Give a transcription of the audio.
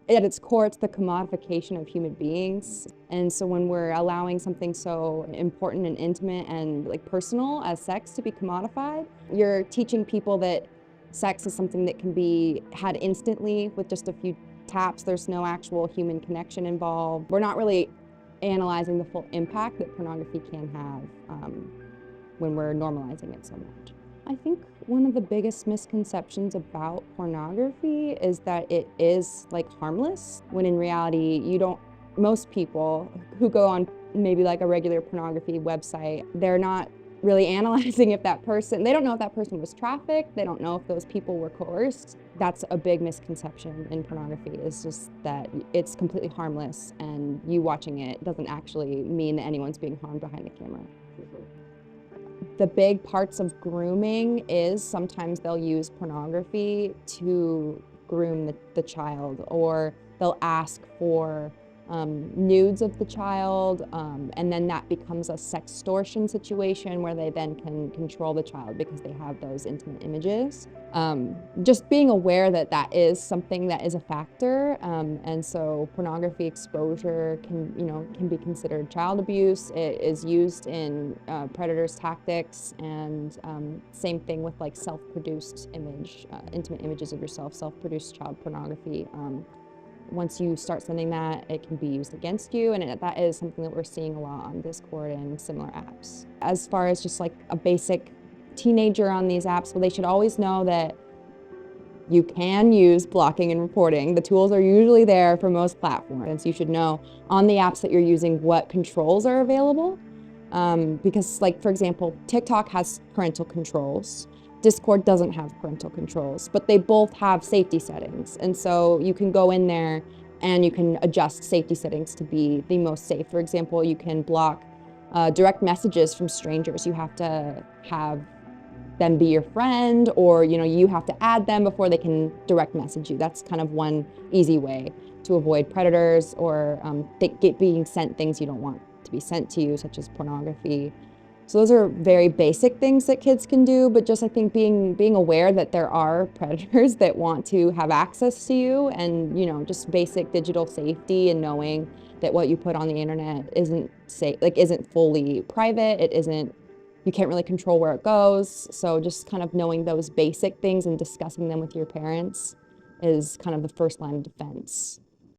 at its core, it's the commodification of human beings. And so when we're allowing something so important and intimate and like personal as sex to be commodified, you're teaching people that sex is something that can be had instantly with just a few taps. There's no actual human connection involved. We're not really analyzing the full impact that pornography can have when we're normalizing it so much. I think one of the biggest misconceptions about pornography is that it is like harmless, when in reality, most people who go on maybe like a regular pornography website, they're not really analyzing if that person, they don't know if that person was trafficked, they don't know if those people were coerced. That's a big misconception in pornography, is just that it's completely harmless and you watching it doesn't actually mean that anyone's being harmed behind the camera. The big parts of grooming is sometimes they'll use pornography to groom the child, or they'll ask for nudes of the child, and then that becomes a sextortion situation where they then can control the child because they have those intimate images. Just being aware that that is something that is a factor, and so pornography exposure can be considered child abuse. It is used in predators' tactics, and same thing with like self-produced intimate images of yourself, self-produced child pornography. Once you start sending that, it can be used against you, and that is something that we're seeing a lot on Discord and similar apps. As far as just like a basic teenager on these apps, well, they should always know that you can use blocking and reporting. The tools are usually there for most platforms. So you should know on the apps that you're using what controls are available. Because like, for example, TikTok has parental controls. Discord doesn't have parental controls, but they both have safety settings. And so you can go in there and you can adjust safety settings to be the most safe. For example, you can block direct messages from strangers. You have to have them be your friend, or you have to add them before they can direct message you. That's kind of one easy way to avoid predators or being sent things you don't want to be sent to you, such as pornography. So those are very basic things that kids can do, but just I think being aware that there are predators that want to have access to you, and just basic digital safety, and knowing that what you put on the internet isn't safe, isn't fully private. You can't really control where it goes. So just kind of knowing those basic things and discussing them with your parents is kind of the first line of defense.